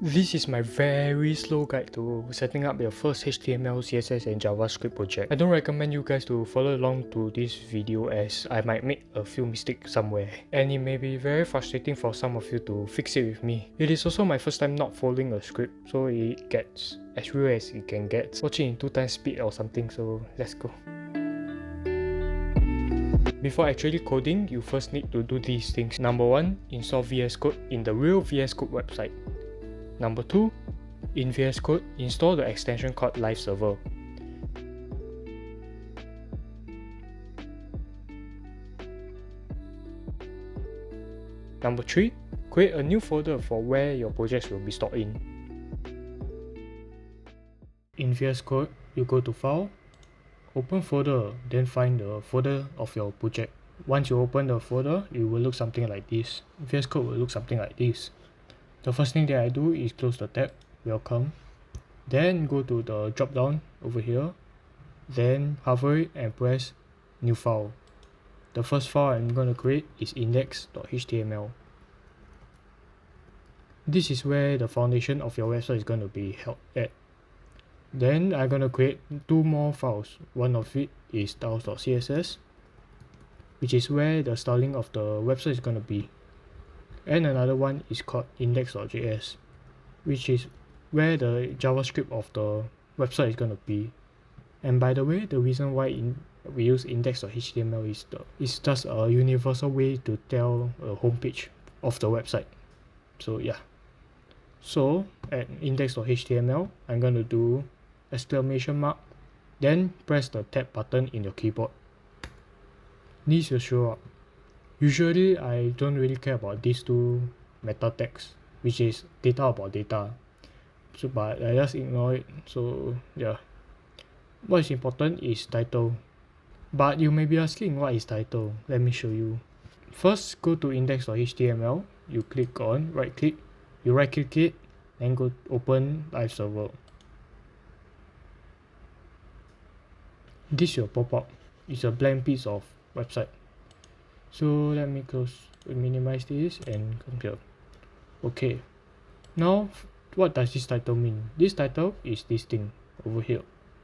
This is my very slow guide to setting up your first HTML, CSS and JavaScript project. I don't recommend you guys to follow along to this video as I might make a few mistakes somewhere and it may be very frustrating for some of you to fix it with me. It is also my first time not following a script, so it gets as real as it can get. Watching in 2x speed or something, so let's go. Before actually coding, you first need to do these things. Number 1, install VS Code in the real VS Code website. Number 2, in VS Code, install the extension called Live Server. Number 3, create a new folder for where your projects will be stored in. In VS Code, you go to File, open folder, then find the folder of your project. Once you open the folder, it will look something like this. VS Code will look something like this. The first thing that I do is close the tab, welcome, then go to the drop down over here, then hover it and press new file. The first file I'm going to create is index.html. This is where the foundation of your website is going to be held at. Then I'm going to create 2 more files. One of it is styles.css, which is where the styling of the website is going to be. And another one is called index.js, which is where the JavaScript of the website is going to be. And by the way, the reason why we use index.html is just a universal way to tell a homepage of the website. So yeah. So at index.html, I'm going to do exclamation mark, then press the tab button in your keyboard. This will show up. Usually, I don't really care about these 2 meta tags, which is data about data. So, but I just ignore it. So yeah. What is important is title. But you may be asking, what is title? Let me show you. First, go to index.html. You click on right click. You right click it, then go open Live Server. This will pop up. It's a blank piece of website. So let me minimize this and come here. Okay. Now, what does this title mean? This title is this thing over here,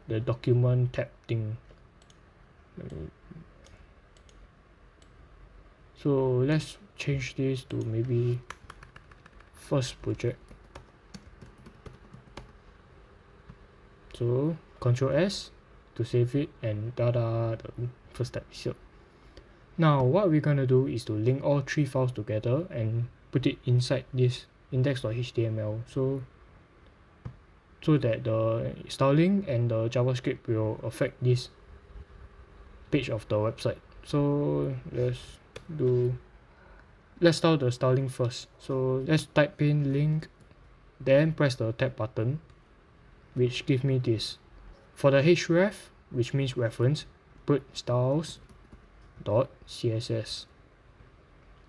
the document tab thing. So let's change this to maybe first project. So Ctrl S to save it, and the first tab is here. Now what we're going to do is to link all 3 files together and put it inside this index.html so that the styling and the JavaScript will affect this page of the website. So let's start the styling first. So let's type in link, then press the tab button, which gives me this. For the href, which means reference, put styles.css.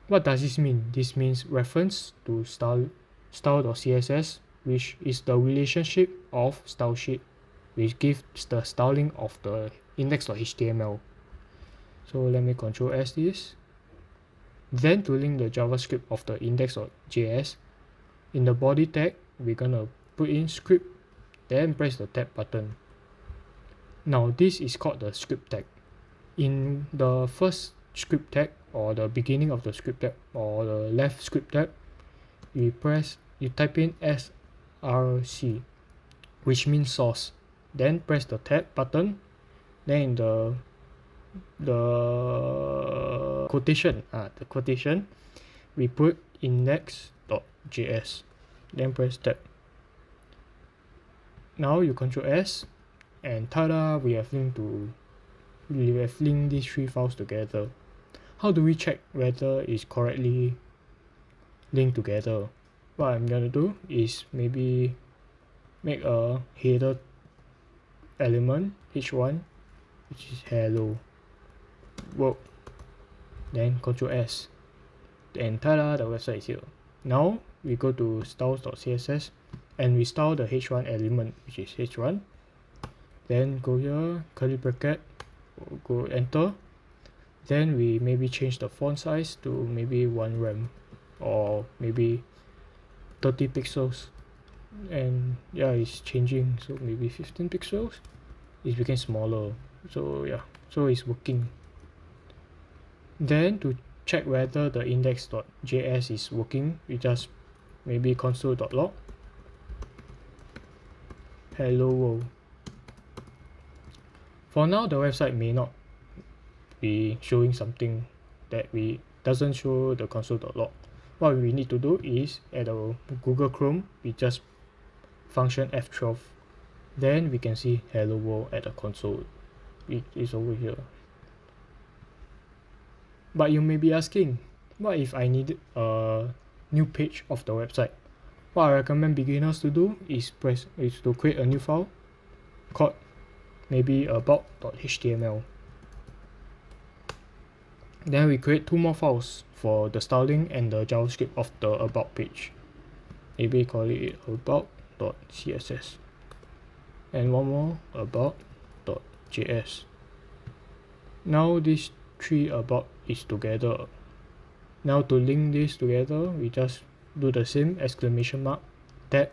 What does this mean? This means reference to style.css, which is the relationship of style sheet, which gives the styling of the index.html. So let me Ctrl S this. Then to link the JavaScript of the index.js, in the body tag, we're gonna put in script, then press the tab button. Now this is called the script tag. In the first script tag, or the beginning of the script tag, or the left script tag, you type in src, which means source. Then press the tab button. Then in the quotation, we put index.js. Then press tab. Now you Ctrl S, and tada! We have linked these 3 files together. How do we check whether it's correctly linked together? What I'm gonna do is maybe make a header element h1, which is hello world. Then Ctrl S, and tada! The website is here. Now we go to styles.css and we style the h1 element, which is h1. Then go here, curly bracket, go enter. Then we maybe change the font size to maybe 1 rem or maybe 30 pixels. and yeah, it's changing, so maybe 15 pixels. It's became smaller, so yeah, so it's working. Then to check whether the index.js is working, we just maybe console.log hello world. For now, the website may not be showing something that we doesn't show the console.log. What we need to do is at our Google Chrome, we just function F12. Then we can see hello world at the console. It is over here. But you may be asking, what if I need a new page of the website? What I recommend beginners to do is to create a new file called maybe about.html. Then we create two more files for the styling and the JavaScript of the about page. Maybe call it about.css. And one more about.js. Now these three about is together. Now to link this together, we just do the same exclamation mark tab.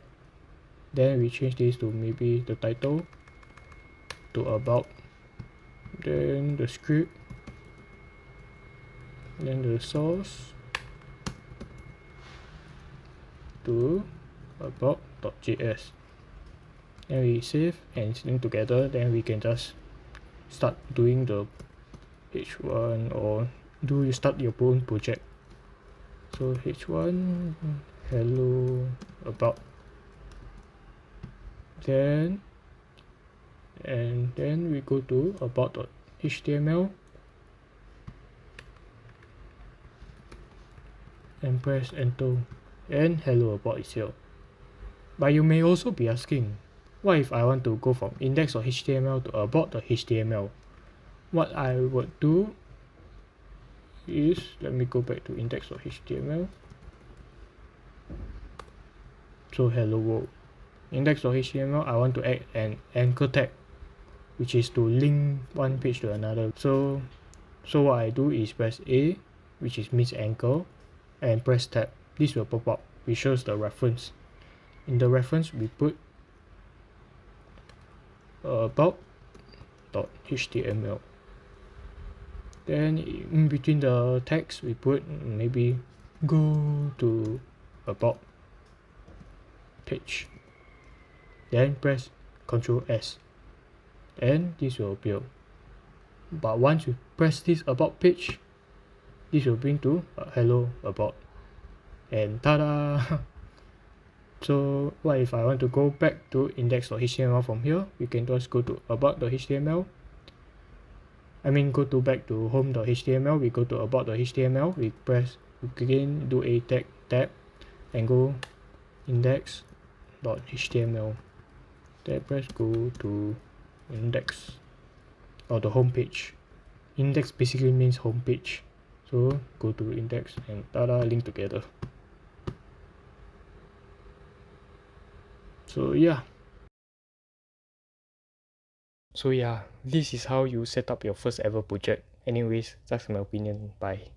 Then we change this to maybe the title to about. Then the script. Then the source to about.js. Then we save and link together. Then we can just start doing the h1 or you start your own project. So h1 hello about, then we go to about.html and press enter, and hello about is here. But you may also be asking, what if I want to go from index.html to about.html? What I would do is, let me go back to index.html. So hello world. Index.html, I want to add an anchor tag, which is to link one page to another. So what I do is press A, which is means anchor, and press tab. This will pop up, which shows the reference. In the reference, we put about.html. Then in between the text, we put maybe go to about page. Then press Ctrl S, and this will appear. But once you press this about page, this will bring to hello about, and tada! So what if I want to go back to index.html from here? We can just go to about.html. Go to back to home.html. We go to about.html. We press again, do a tab, and go index.html. Then press go to index, or the home page. Index basically means home page. So go to index and tada, link together. So yeah, this is how you set up your first ever project. Anyways, that's my opinion. Bye.